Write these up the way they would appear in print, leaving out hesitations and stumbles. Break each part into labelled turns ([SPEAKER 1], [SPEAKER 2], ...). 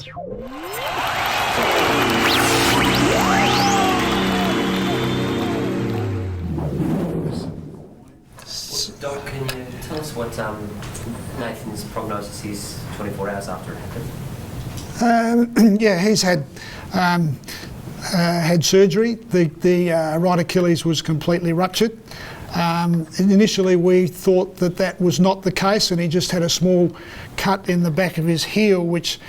[SPEAKER 1] Doc, can you tell us what Nathan's prognosis is 24 hours after it happened?
[SPEAKER 2] Yeah, he's had surgery. The right Achilles was completely ruptured. Initially we thought that was not the case, and he just had a small cut in the back of his heel which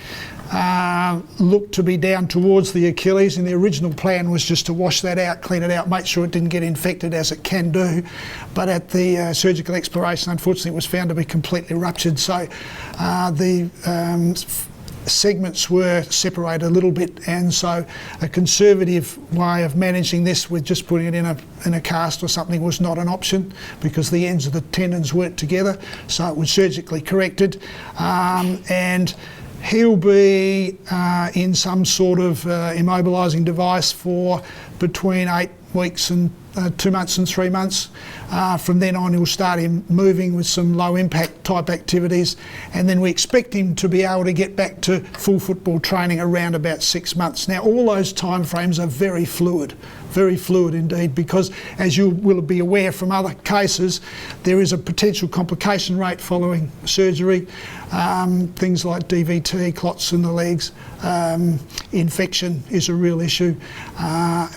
[SPEAKER 2] looked to be down towards the Achilles, and the original plan was just to wash that out, clean it out, make sure it didn't get infected, as it can do. But at the surgical exploration, unfortunately, it was found to be completely ruptured. So the segments were separated a little bit, and so a conservative way of managing this with just putting it in a cast or something was not an option, because the ends of the tendons weren't together. So it was surgically corrected, and he'll be in some sort of immobilising device for between 8 weeks and 2 months and 3 months. From then on, he'll start him moving with some low impact type activities, and then we expect him to be able to get back to full football training around about 6 months. Now, all those timeframes are very fluid indeed, because as you will be aware from other cases, there is a potential complication rate following surgery, things like DVT, clots in the legs, infection is a real issue,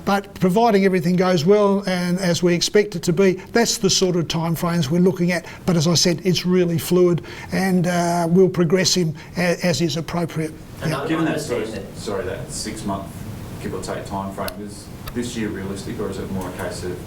[SPEAKER 2] but providing everything goes well and as we expect it to be, that's the sort of timeframes we're looking at. But as I said, it's really fluid, and we'll progress him as is appropriate.
[SPEAKER 3] Yeah. Given that that 6 month give or take time frame, is this year realistic, or is it more a case of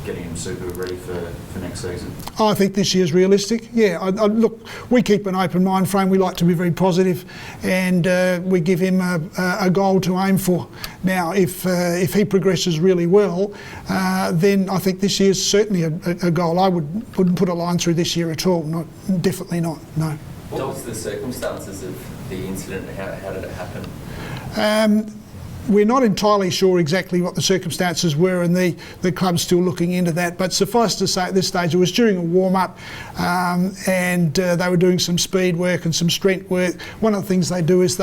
[SPEAKER 3] getting him super ready for next season?
[SPEAKER 2] I think this year's realistic. Yeah, look, we keep an open mind frame. We like to be very positive, and we give him a goal to aim for. Now, if he progresses really well, then I think this year's certainly a goal. I wouldn't put a line through this year at all. Definitely not. No.
[SPEAKER 1] What was the circumstances of the incident? How did it happen?
[SPEAKER 2] We're not entirely sure exactly what the circumstances were, and the club's still looking into that. But suffice to say, at this stage, it was during a warm-up, and they were doing some speed work and some strength work. One of the things they do is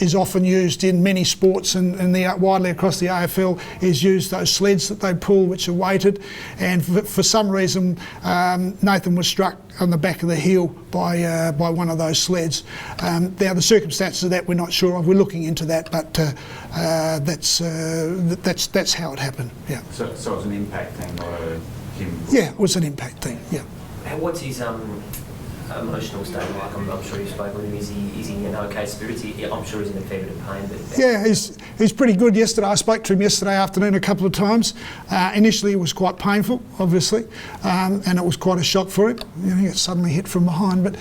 [SPEAKER 2] is often used in many sports and widely across the AFL, is use those sleds that they pull, which are weighted. And for some reason, Nathan was struck on the back of the heel by one of those sleds. Now, the circumstances of that we're not sure of. We're looking into that, but that's how it happened. Yeah.
[SPEAKER 3] So it was an impact thing, not him.
[SPEAKER 2] Yeah, it was an impact thing. Yeah.
[SPEAKER 1] What's his emotional state like? I'm sure you've spoken with him. Is he in okay spirits? I'm sure he's in a fair bit of pain. But
[SPEAKER 2] yeah, he's pretty good. Yesterday, I spoke to him yesterday afternoon a couple of times. Initially, it was quite painful, obviously, and it was quite a shock for him. You know, he got suddenly hit from behind. But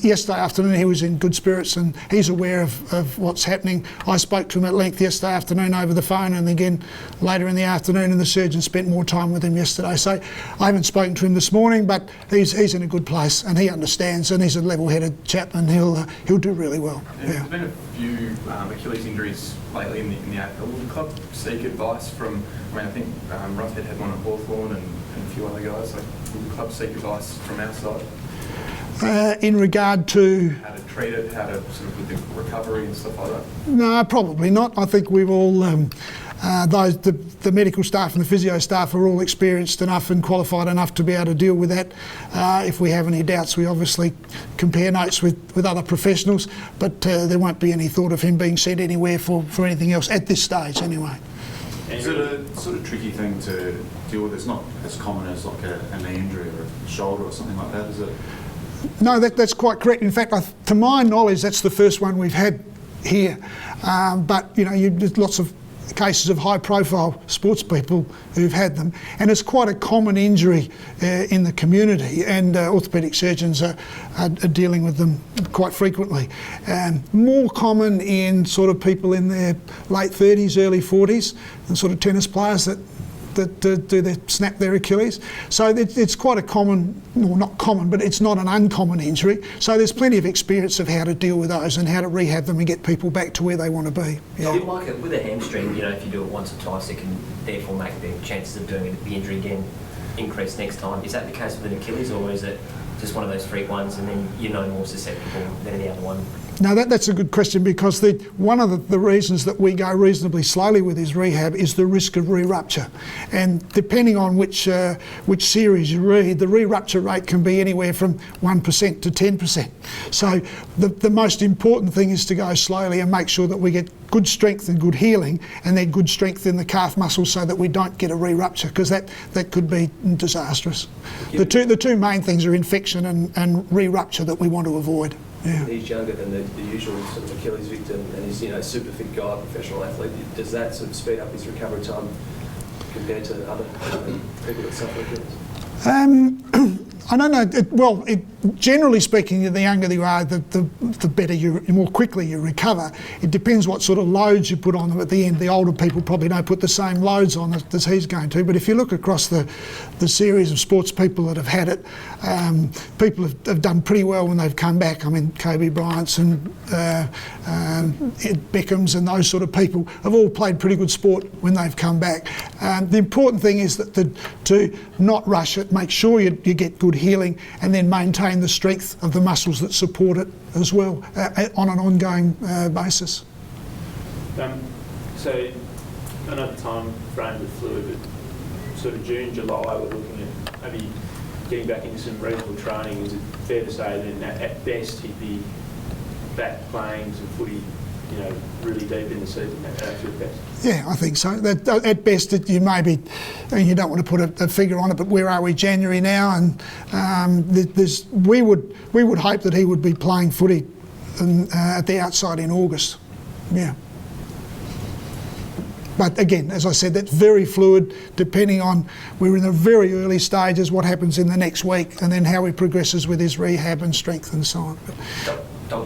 [SPEAKER 2] yesterday afternoon, he was in good spirits, and he's aware of what's happening. I spoke to him at length yesterday afternoon over the phone, and again later in the afternoon, and the surgeon spent more time with him yesterday. So I haven't spoken to him this morning, but he's in a good place, and he understands, and he's a level-headed chap, and he'll do really well.
[SPEAKER 4] Yeah. There's been a few Achilles injuries lately in the AFL. Will the club seek advice from? I think Roughhead had one at Hawthorn and a few other guys. So will the club seek advice from our side?
[SPEAKER 2] In regard to
[SPEAKER 4] how to treat it, how to sort of with the recovery and stuff like that?
[SPEAKER 2] No, probably not. I think we've all, the medical staff and the physio staff are all experienced enough and qualified enough to be able to deal with that. If we have any doubts, we obviously compare notes with other professionals, but there won't be any thought of him being sent anywhere for anything else at this stage anyway.
[SPEAKER 3] Is it a sort of tricky thing to deal with? It's not as common as like a knee injury or a shoulder or something like that, is it?
[SPEAKER 2] No, that's quite correct. In fact, to my knowledge, that's the first one we've had here. But you know, there's lots of cases of high-profile sports people who've had them, and it's quite a common injury in the community, and orthopaedic surgeons are dealing with them quite frequently. More common in sort of people in their late 30s, early 40s, and sort of tennis players that snap their Achilles. So it's quite a common, well, not common, but it's not an uncommon injury. So there's plenty of experience of how to deal with those and how to rehab them and get people back to where they want to be.
[SPEAKER 1] Yeah. So like with a hamstring, you know, if you do it once or twice, it can therefore make the chances of doing the injury again increase next time. Is that the case with an Achilles, or is it just one of those freak ones and then you're no more susceptible than the other one?
[SPEAKER 2] No, that's a good question, because one of the reasons that we go reasonably slowly with his rehab is the risk of re-rupture. And depending on which series you read, the re-rupture rate can be anywhere from 1% to 10%. So the most important thing is to go slowly and make sure that we get good strength and good healing, and then good strength in the calf muscles so that we don't get a re-rupture, because that could be disastrous. The two main things are infection and re-rupture that we want to avoid. Yeah.
[SPEAKER 5] He's younger than the usual sort of Achilles victim, and he's super fit guy, professional athlete. Does that sort of speed up his recovery time compared to other people that suffer Achilles?
[SPEAKER 2] I don't know. Generally speaking, the younger you are, the better the more quickly you recover. It depends what sort of loads you put on them at the end. The older people probably don't put the same loads on as he's going to. But if you look across the series of sports people that have had it, people have done pretty well when they've come back. I mean, Kobe Bryant's and Beckham's and those sort of people have all played pretty good sport when they've come back. The important thing is that to not rush it, make sure you get good healing, and then maintain the strength of the muscles that support it as well on an ongoing basis.
[SPEAKER 6] So another time frame with fluid, but sort of June, July, we're looking at maybe getting back into some reasonable training. Is it fair to say then that at best he'd be back playing some footy, really deep in the season at best? Yeah,
[SPEAKER 2] I think so. At best, you may be, you don't want to put a figure on it, but where are we? January now, and we would hope that he would be playing footy at the outside in August. Yeah. But again, as I said, that's very fluid, depending on, we're in the very early stages, what happens in the next week, and then how he progresses with his rehab and strength and so on.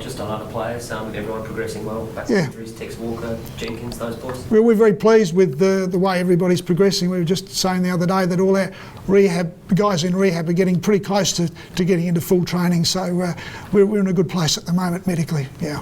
[SPEAKER 1] Just on other players, everyone progressing well, back to injuries, Tex Walker, Jenkins, those boys?
[SPEAKER 2] We're very pleased with the way everybody's progressing. We were just saying the other day that all our guys in rehab are getting pretty close to getting into full training, so we're in a good place at the moment medically, yeah.